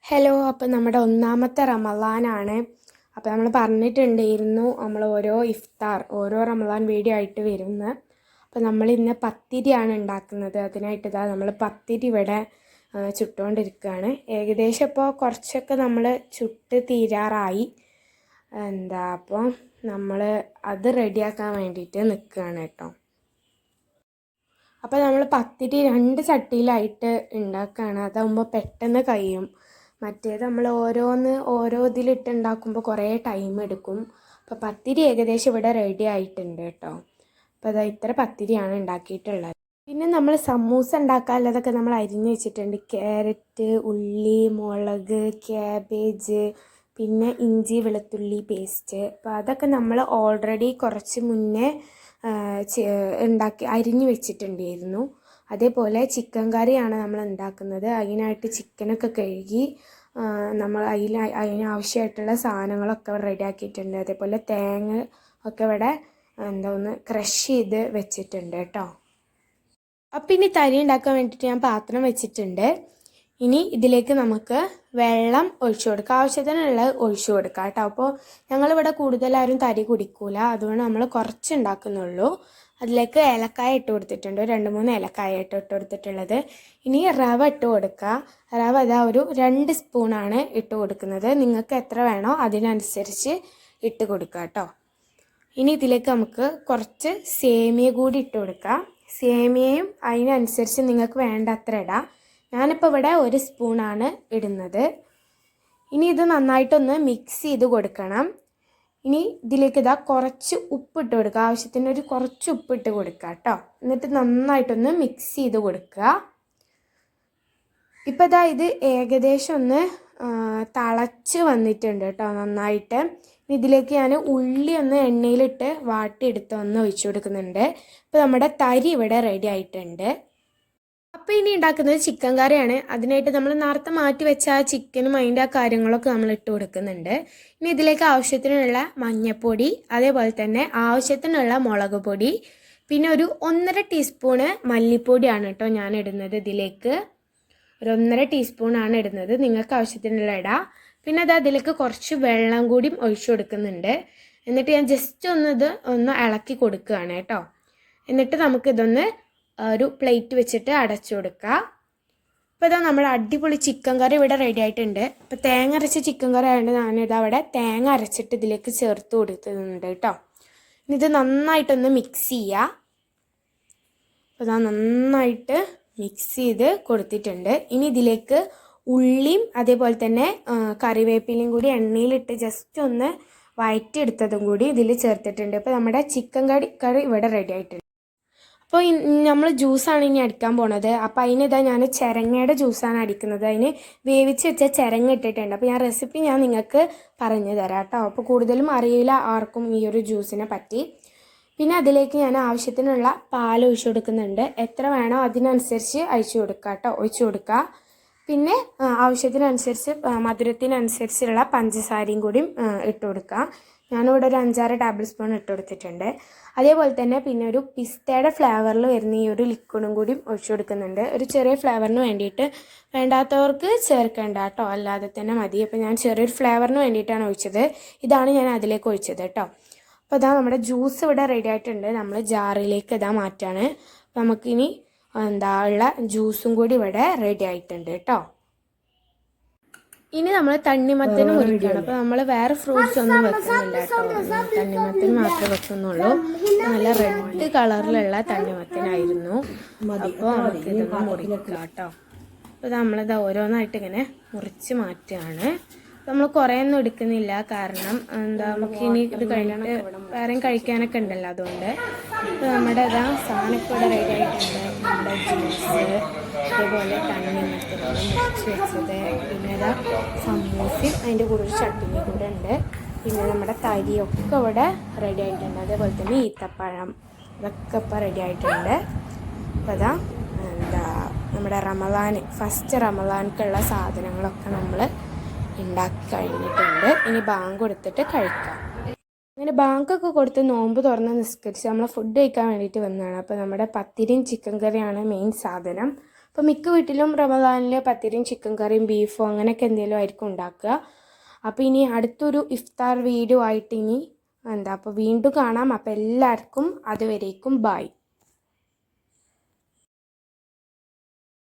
Hello, അപ്പോൾ നമ്മുടെ ഒന്നാമത്തെ റമളാനാണ്. അപ്പോൾ നമ്മൾ പറഞ്ഞിട്ടുണ്ടായിരുന്നു നമ്മൾ ഓരോ റമളാൻ വീഡിയോ ആയിട്ട് വരുന്നത്. അപ്പോൾ നമ്മൾ ഇന്ന് പത്തിരിയാണ് ഉണ്ടാക്കുന്നത്. അതിനായിട്ട് നമ്മൾ പത്തിരി ഇവിടെ ചുട്ടുകൊണ്ടിരിക്കുകയാണ്. ഏകദേശം ഇപ്പോൾ കുറച്ചൊക്കെ നമ്മൾ ചുട്ട് തീരാറായി. അപ്പോൾ നമ്മൾ അത് റെഡിയാക്കാൻ വേണ്ടിയിട്ട് നിൽക്കുകയാണ് കേട്ടോ. അപ്പോൾ നമ്മൾ പത്തിരി 2 ചട്ടിയിലായിട്ട് ഉണ്ടാക്കുകയാണ്. അതാകുമ്പോൾ പെട്ടെന്ന് കഴിയും. മറ്റേത് നമ്മൾ ഓരോ ഇതിലിട്ട് ഉണ്ടാക്കുമ്പോൾ കുറേ ടൈം എടുക്കും. അപ്പോൾ പത്തിരി ഏകദേശം ഇവിടെ റെഡി ആയിട്ടുണ്ട് കേട്ടോ. അപ്പോൾ അതാ ഇത്ര പത്തിരിയാണ് ഉണ്ടാക്കിയിട്ടുള്ളത്. പിന്നെ നമ്മൾ സമൂസ ഉണ്ടാക്കാനുള്ളതൊക്കെ നമ്മൾ അരിഞ്ഞ് വെച്ചിട്ടുണ്ട്. ക്യാരറ്റ്, ഉള്ളി, മുളക്, ക്യാബേജ്, പിന്നെ ഇഞ്ചി വെളുത്തുള്ളി പേസ്റ്റ്. അപ്പോൾ അതൊക്കെ നമ്മൾ ഓൾറെഡി കുറച്ച് മുന്നേ അരിഞ്ഞ് വെച്ചിട്ടുണ്ടായിരുന്നു. അതേപോലെ ചിക്കൻ കറിയാണ് നമ്മൾ ഉണ്ടാക്കുന്നത്. അതിനായിട്ട് ചിക്കനൊക്കെ കഴുകി നമ്മൾ അതിനാവശ്യമായിട്ടുള്ള സാധനങ്ങളൊക്കെ റെഡിയാക്കിയിട്ടുണ്ട്. അതേപോലെ തേങ്ങ ഒക്കെ ഇവിടെ ഒന്ന് ക്രഷ് ചെയ്ത് വെച്ചിട്ടുണ്ട് കേട്ടോ. അപ്പം ഇനി തരി ഉണ്ടാക്കാൻ വേണ്ടിയിട്ട് ഞാൻ പാത്രം വെച്ചിട്ടുണ്ട്. ഇനി ഇതിലേക്ക് നമുക്ക് വെള്ളം ഒഴിച്ചു കൊടുക്കാം. ആവശ്യത്തിനുള്ള ഒഴിച്ചു കൊടുക്കാം കേട്ടോ. അപ്പോൾ ഞങ്ങളിവിടെ കൂടുതലാരും തരി കുടിക്കൂല, അതുകൊണ്ട് നമ്മൾ കുറച്ച് ഉണ്ടാക്കുന്നുള്ളൂ. അതിലേക്ക് ഏലക്കായ ഇട്ട് കൊടുത്തിട്ടുണ്ട്. 2-3 ഏലക്കായ ഇട്ട് കൊടുത്തിട്ടുള്ളത്. ഇനി റവ ഇട്ട് കൊടുക്കുക. റവ ഒരു 2 സ്പൂണാണ് ഇട്ട് കൊടുക്കുന്നത്. നിങ്ങൾക്ക് എത്ര വേണോ അതിനനുസരിച്ച് ഇട്ട് കൊടുക്കുക കേട്ടോ. ഇനി ഇതിലേക്ക് നമുക്ക് കുറച്ച് സേമിയ കൂടി ഇട്ട് കൊടുക്കാം. സേമിയയും അതിനനുസരിച്ച് നിങ്ങൾക്ക് വേണ്ട അത്ര ഇടാം. ഞാനിപ്പോൾ ഇവിടെ 1 സ്പൂണാണ് ഇടുന്നത്. ഇനി ഇത് നന്നായിട്ടൊന്ന് മിക്സ് ചെയ്ത് കൊടുക്കണം. ഇനി ഇതിലേക്ക് കുറച്ച് ഉപ്പിട്ട് കൊടുക്കുക. ആവശ്യത്തിന് കുറച്ച് ഉപ്പിട്ട് കൊടുക്കുക കേട്ടോ. എന്നിട്ട് നന്നായിട്ടൊന്ന് മിക്സ് ചെയ്ത് കൊടുക്കുക. ഇപ്പോൾ ഇത് ഏകദേശം ഒന്ന് തിളച്ച് വന്നിട്ടുണ്ട് കേട്ടോ നന്നായിട്ട്. ഇതിലേക്ക് ഞാൻ ഉള്ളി ഒന്ന് എണ്ണയിലിട്ട് വാട്ടിയെടുത്ത് ഒന്ന് ഒഴിച്ചു കൊടുക്കുന്നുണ്ട്. ഇപ്പോൾ നമ്മുടെ തരി ഇവിടെ റെഡി ആയിട്ടുണ്ട്. അപ്പോൾ ഇനി ഉണ്ടാക്കുന്നത് ചിക്കൻ കറിയാണ്. അതിനായിട്ട് നമ്മൾ നേരത്തെ മാറ്റി വെച്ച ആ ചിക്കനും അതിൻ്റെ ആ കാര്യങ്ങളൊക്കെ നമ്മൾ ഇട്ട് കൊടുക്കുന്നുണ്ട്. ഇനി ഇതിലേക്ക് ആവശ്യത്തിനുള്ള മഞ്ഞൾപ്പൊടി, അതേപോലെ തന്നെ ആവശ്യത്തിനുള്ള മുളക് പൊടി, പിന്നെ 1.5 ടീസ്പൂണ് മല്ലിപ്പൊടിയാണ് കേട്ടോ ഞാൻ ഇടുന്നത്. ഇതിലേക്ക് 1.5 ടീസ്പൂണാണ് ഇടുന്നത്. നിങ്ങൾക്ക് ആവശ്യത്തിനുള്ള ഇടാം. പിന്നെ അതിലേക്ക് കുറച്ച് വെള്ളം കൂടി ഒഴിച്ചു കൊടുക്കുന്നുണ്ട്. എന്നിട്ട് ഞാൻ ജസ്റ്റ് ഒന്ന് ഇളക്കി കൊടുക്കുകയാണ് കേട്ടോ. എന്നിട്ട് നമുക്കിതൊന്ന് ഒരു പ്ലേറ്റ് വെച്ചിട്ട് അടച്ചു കൊടുക്കുക. അപ്പോൾ നമ്മുടെ അടിപൊളി ചിക്കൻ കറി ഇവിടെ റെഡി ആയിട്ടുണ്ട്. അപ്പോൾ തേങ്ങ അരച്ച ചിക്കൻ കറി ആയതുകൊണ്ട് അവിടെ തേങ്ങ അരച്ചിട്ട് ഇതിലേക്ക് ചേർത്ത് കൊടുക്കുന്നുണ്ട് കേട്ടോ. ഇനി ഇത് നന്നായിട്ടൊന്ന് മിക്സ് ചെയ്യുക. അപ്പോൾ നന്നായിട്ട് മിക്സ് ചെയ്ത് കൊടുത്തിട്ടുണ്ട്. ഇനി ഇതിലേക്ക് ഉള്ളിയും അതേപോലെ തന്നെ കറിവേപ്പിലയും കൂടി എണ്ണയിലിട്ട് ജസ്റ്റ് ഒന്ന് വഴറ്റിയെടുത്തതും കൂടി ഇതിൽ ചേർത്തിട്ടുണ്ട്. അപ്പോൾ നമ്മുടെ ചിക്കൻ കറി ഇവിടെ റെഡി ആയിട്ടുണ്ട്. അപ്പോൾ നമ്മൾ ജ്യൂസാണ് ഇനി അടിക്കാൻ പോണത്. അപ്പോൾ അതിനിതാ ഞാൻ ചിരങ്ങയുടെ ജ്യൂസാണ് അടിക്കുന്നത്. അതിന് വേവിച്ച് വെച്ച ചിരങ്ങ ഇട്ടിട്ടുണ്ട്. അപ്പോൾ റെസിപ്പി ഞാൻ നിങ്ങൾക്ക് പറഞ്ഞു തരാം കേട്ടോ. അപ്പോൾ കൂടുതലും അറിയില്ല ആർക്കും ഈ ഒരു ജ്യൂസിനെ പറ്റി. പിന്നെ അതിലേക്ക് ഞാൻ ആവശ്യത്തിനുള്ള പാൽ ഒഴിച്ചു കൊടുക്കുന്നുണ്ട്. എത്ര വേണോ അതിനനുസരിച്ച് ഒഴിച്ചു കൊടുക്കുക. പിന്നെ ആവശ്യത്തിനനുസരിച്ച് മധുരത്തിനനുസരിച്ചുള്ള പഞ്ചസാരയും കൂടി ഇട്ട് കൊടുക്കുക. ഞാനിവിടെ 5-6 ടേബിൾ സ്പൂൺ ഇട്ട് കൊടുത്തിട്ടുണ്ട്. അതേപോലെ തന്നെ പിന്നെ പിസ്തയുടെ ഫ്ലേവറിൽ വരുന്ന ഈ ലിക്വിഡും കൂടി ഒഴിച്ചു കൊടുക്കുന്നുണ്ട്. ഒരു ചെറിയ ഫ്ലേവറിന് വേണ്ടിയിട്ട്. വേണ്ടാത്തവർക്ക് ചേർക്കേണ്ട കേട്ടോ, അല്ലാതെ തന്നെ മതി. അപ്പോൾ ഞാൻ ചെറിയൊരു ഫ്ലേവറിന് വേണ്ടിയിട്ടാണ് ഒഴിച്ചത്. ഇതാണ് ഞാൻ അതിലേക്ക് ഒഴിച്ചത് കേട്ടോ. അപ്പോൾ നമ്മുടെ ജ്യൂസ് ഇവിടെ റെഡി ആയിട്ടുണ്ട്. നമ്മൾ ജാറിലേക്ക് മാറ്റാണ്. നമുക്കിനി ഉള്ള ജ്യൂസും കൂടി ഇവിടെ റെഡി ആയിട്ടുണ്ട് കേട്ടോ. ഇനി നമ്മൾ തണ്ണിമത്തന് മുറിക്കണം. അപ്പോൾ നമ്മൾ വേറെ ഫ്രൂട്ട്സ് ഒന്നും വെക്കുന്നില്ല കേട്ടോ. തണ്ണിമത്തന് മാത്രമേ വെക്കുന്നുള്ളൂ. നല്ല റെഡ് കളറിലുള്ള തണ്ണിമത്തനായിരുന്നു. അപ്പോൾ നമുക്ക് ഇതൊന്ന് മുറിക്കാം കേട്ടോ. അപ്പോൾ നമ്മളിത് ഓരോന്നായിട്ട് ഇങ്ങനെ മുറിച്ച് മാറ്റുകയാണ്. നമ്മൾ കുറേയൊന്നും എടുക്കുന്നില്ല, കാരണം നമുക്ക് ഇനി ഇത് കഴിഞ്ഞിട്ട് വേറെയും കഴിക്കാനൊക്കെ ഉണ്ടല്ലോ, അതുകൊണ്ട്. അപ്പോൾ നമ്മുടെ സാധനമൊക്കെ ഇവിടെ റെഡി ആയിട്ടുണ്ട്. നമ്മുടെ ജ്യൂസ്, അതേപോലെ തണ്ണിമത്തൻ മുറിച്ച് വെച്ചത്, പിന്നെ സമൂസയും അതിൻ്റെ കൂടെ ഒരു ചട്നി കൂടെ ഉണ്ട്. പിന്നെ നമ്മുടെ തരിയൊക്കെ ഇവിടെ റെഡി ആയിട്ടുണ്ട്. അതേപോലെ തന്നെ ഈത്തപ്പഴം, ഇതൊക്കെ ഇപ്പോൾ റെഡി ആയിട്ടുണ്ട്. അപ്പോൾ നമ്മുടെ ഫസ്റ്റ് റമളാൻക്കുള്ള സാധനങ്ങളൊക്കെ നമ്മൾ ഉണ്ടാക്കി കഴിഞ്ഞിട്ടുണ്ട്. ഇനി ബാങ്ക് കൊടുത്തിട്ട് കഴിക്കാം. അങ്ങനെ ബാങ്കൊക്കെ കൊടുത്ത് നോമ്പ് തുറന്ന് നിസ്കരിച്ച് നമ്മൾ ഫുഡ് കഴിക്കാൻ വേണ്ടിയിട്ട് വന്നതാണ്. അപ്പോൾ നമ്മുടെ പത്തിരിയും ചിക്കൻ കറിയാണ് മെയിൻ സാധനം. അപ്പോൾ മിക്ക വീട്ടിലും റമദാനിൽ പത്തിരിയും ചിക്കൻ കറിയും ബീഫോ അങ്ങനെയൊക്കെ എന്തെങ്കിലും ആയിരിക്കും ഉണ്ടാക്കുക. അപ്പോൾ ഇനി അടുത്തൊരു ഇഫ്താർ വീഡിയോ ആയിട്ട് അപ്പോൾ വീണ്ടും കാണാം. അപ്പോൾ എല്ലാവർക്കും അതുവരേക്കും ബായ്.